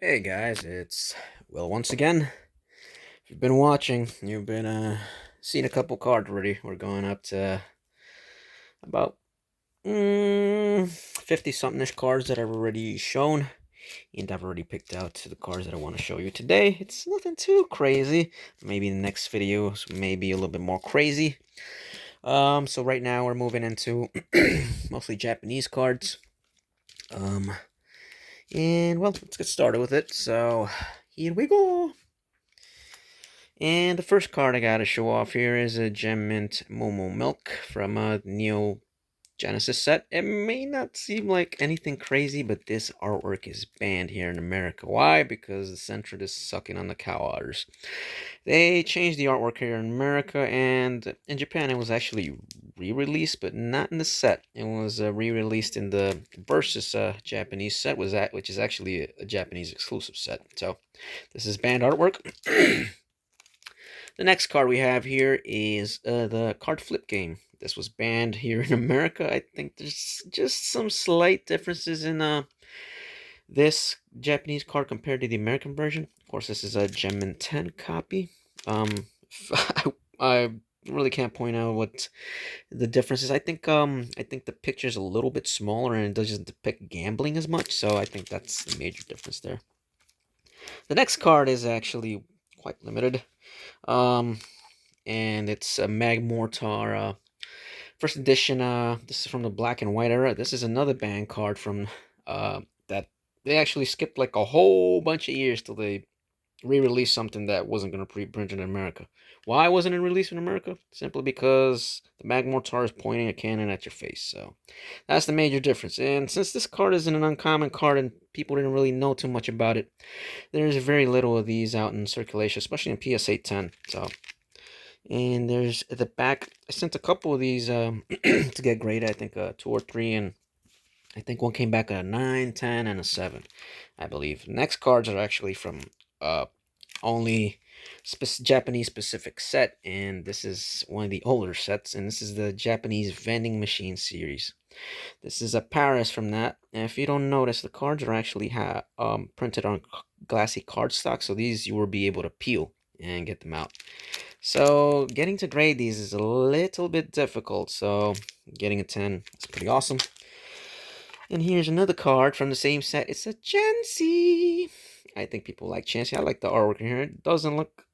Hey guys, it's Will once again. If you've been watching, you've been seeing a couple cards already. We're going up to about 50 something ish cards that I've already shown, and I've already picked out the cards that I want to show you today. It's nothing too crazy. Maybe the next video maybe a little bit more crazy. So right now we're moving into mostly Japanese cards. Um, and well, let's get started with it. So here we go. And the first card I gotta show off here is a Gem Mint Momo Milk from a Neo Genesis set. It may not seem like anything crazy, but this artwork is banned here in America. Why? Because the Centrid is sucking on the cow udders. They changed the artwork here in America, and in Japan it was actually re-released, but not in the set. It was re-released in the Versus Japanese set, which is actually a Japanese exclusive set. So this is banned artwork. The next card we have here is the card flip game. This was banned here in America. I think there's just some slight differences in this Japanese card compared to the American version. Of course, this is a Gem 10 copy. I really can't point out what the difference is. I think the picture is a little bit smaller and it doesn't depict gambling as much. So I think that's the major difference there. The next card is actually quite limited. Um, and it's a Magmortar first edition. This is from the black and white era. This is another banned card from that they actually skipped like a whole bunch of years till they re-released something that wasn't going to be printed in America. Why wasn't it released in America? Simply because the Magmortar is pointing a cannon at your face. So that's the major difference. And since this card isn't an uncommon card and people didn't really know too much about it, there's very little of these out in circulation, especially in PSA 10. So and there's at the back, I sent a couple of these to get graded. I think 2 or 3, and I think one came back at a 9, 10, and a 7, I believe. Next cards are actually from only Japanese specific set, and this is one of the older sets, and this is the Japanese vending machine series. This is a Paris from that, and if you don't notice, the cards are actually printed on glassy cardstock, so these you will be able to peel and get them out. So getting to grade these is a little bit difficult, so getting a 10 is pretty awesome. And here's another card from the same set. It's a Chansey. I think people like Chansey. I like the artwork in here. It doesn't look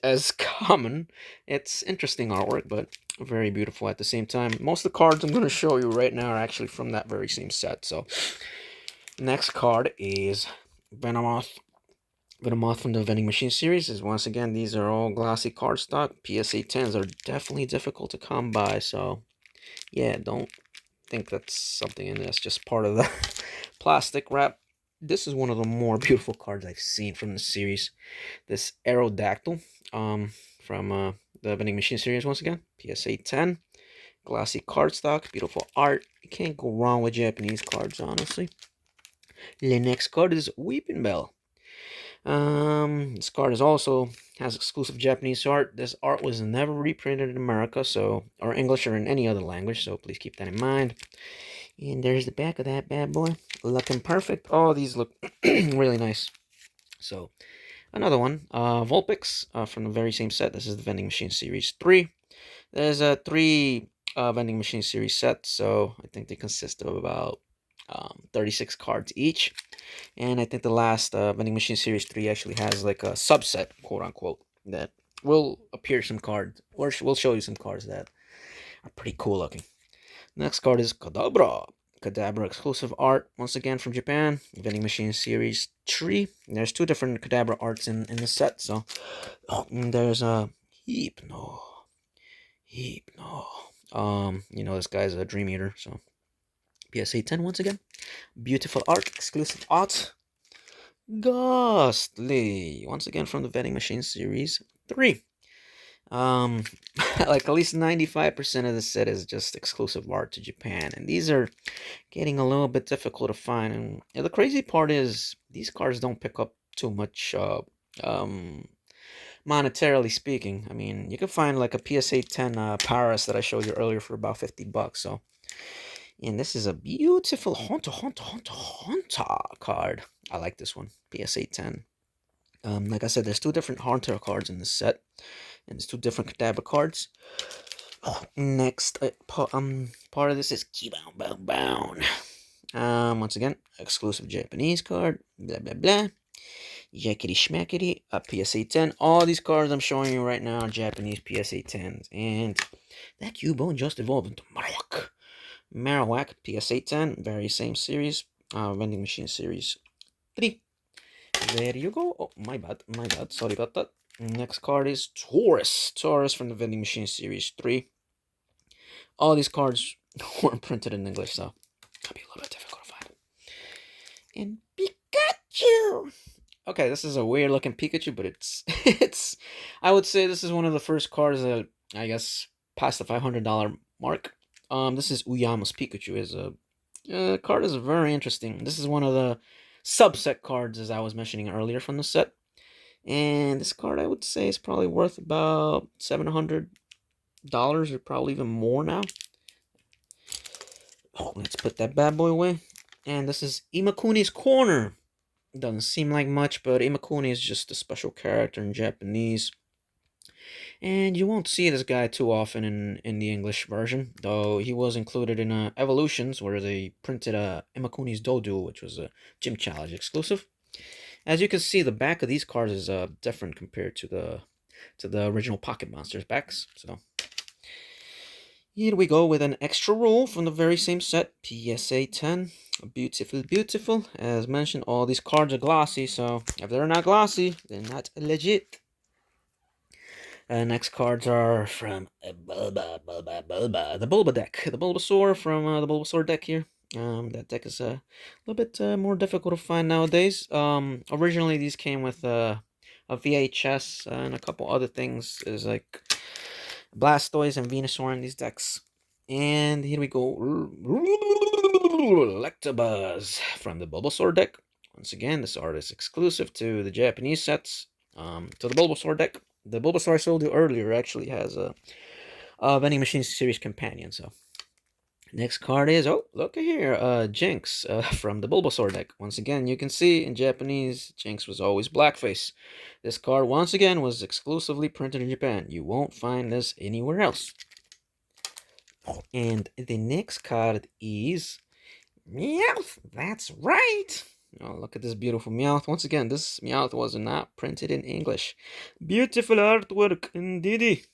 as common. It's interesting artwork, but very beautiful at the same time. Most of the cards I'm going to show you right now are actually from that very same set. So next card is Venomoth. Venomoth from the vending machine series is once again, these are all glossy cardstock. PSA 10s are definitely difficult to come by, so yeah, don't think that's something in this, just part of the plastic wrap. This is one of the more beautiful cards I've seen from the series. This Aerodactyl from the vending machine series once again. PSA 10, glossy cardstock, beautiful art. You can't go wrong with Japanese cards, honestly. The next card is Weeping Bell. This card is also has exclusive Japanese art. This art was never reprinted in America, so or English or in any other language, so please keep that in mind. And there's the back of that bad boy, looking perfect. Oh, these look really nice. So another one, Vulpix from the very same set. This is the Vending Machine Series 3. There's a 3 Vending Machine Series set, so I think they consist of about 36 cards each. And I think the last Vending Machine Series 3 actually has like a subset, quote unquote, that will appear some cards, or we'll show you some cards that are pretty cool looking. Next card is Kadabra. Kadabra exclusive art, once again from Japan. Vending Machine Series 3. There's 2 different Kadabra arts in the set, so there's a Hypno. Hypno. This guy's a Dream Eater, so PSA 10 once again. Beautiful art, exclusive art. Ghastly, once again from the Vending Machine Series 3. Like at least 95% of the set is just exclusive art to Japan, and these are getting a little bit difficult to find. And the crazy part is these cards don't pick up too much, monetarily speaking. I mean, you can find like a PSA 10 Paris that I showed you earlier for about $50. So And this is a beautiful Hunter card. I like this one, PSA 10. Like I said, there's two different Hunter cards in this set, and there's two different Kadabra cards. Next, part of this is Keybound Bound Bound. Once again, exclusive Japanese card. Blah blah blah. Yakety schmackety. PSA 10. All these cards I'm showing you right now are Japanese PSA 10s, and that Cubone just evolved into Marowak. Marowak PSA 10, very same series. Vending Machine Series 3. There you go. Oh, my bad. Sorry about that. Next card is Taurus. Taurus from the Vending Machine Series 3. All these cards weren't printed in English, so it could be a little bit difficult to find. And Pikachu! Okay, this is a weird looking Pikachu, but it's I would say this is one of the first cards that I guess past the $500 mark. This is Uyama's Pikachu. Is a card is very interesting. This is one of the subset cards as I was mentioning earlier from the set. And this card I would say is probably worth about $700 or probably even more now. Oh, let's put that bad boy away. And this is Imakuni's Corner. Doesn't seem like much, but Imakuni is just a special character in Japanese. And you won't see this guy too often in the English version, though he was included in Evolutions, where they printed Imakuni's Dodu, which was a Gym Challenge exclusive. As you can see, the back of these cards is different compared to the original Pocket Monsters backs. So here we go with an extra roll from the very same set, PSA 10. Beautiful, beautiful. As mentioned, all these cards are glossy, so if they're not glossy, they're not legit. Next cards are from the Bulba deck. The Bulbasaur from the Bulbasaur deck here. That deck is a little bit more difficult to find nowadays. Originally, these came with a VHS and a couple other things. There's like Blastoise and Venusaur in these decks. And here we go. Electabuzz from the Bulbasaur deck. Once again, this art is exclusive to the Japanese sets. To the Bulbasaur deck. The Bulbasaur I sold you earlier actually has a Vending Machine Series companion. So next card is, oh, look at here, Jynx from the Bulbasaur deck. Once again, you can see in Japanese, Jynx was always blackface. This card, once again, was exclusively printed in Japan. You won't find this anywhere else. And the next card is Meowth. That's right. Oh, look at this beautiful Meowth. Once again, this Meowth was not printed in English. Beautiful artwork indeed.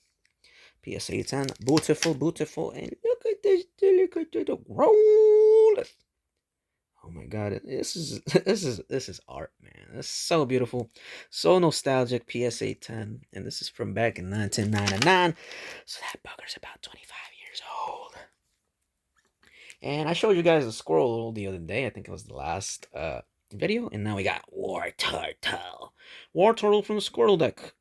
PSA 10, beautiful, beautiful, and look at this delicate roll. Oh my God, this is art, man. This is so beautiful, so nostalgic. PSA 10, and this is from back in 1999, so that bugger's about 25 years old. And I showed you guys a squirrel the other day. I think it was the last video, and now we got War Turtle. War Turtle from the Squirrel deck.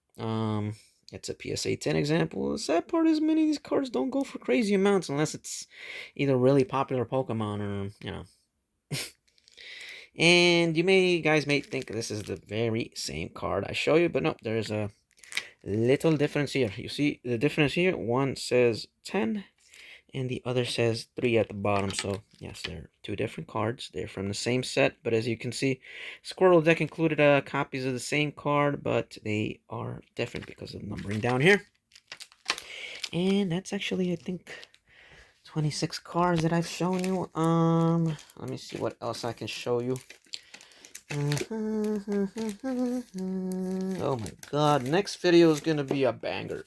It's a PSA 10 example. The sad part is many of these cards don't go for crazy amounts unless it's either really popular Pokemon or, you know. And guys may think this is the very same card I show you, but no, there's a little difference here. You see the difference here? One says 10 and the other says 3 at the bottom. So yes, they're two different cards. They're from the same set, but as you can see, Squirrel deck included copies of the same card, but they are different because of the numbering down here. And that's actually, I think, 26 cards that I've shown you. Let me see what else I can show you. Oh my God, next video is gonna be a banger.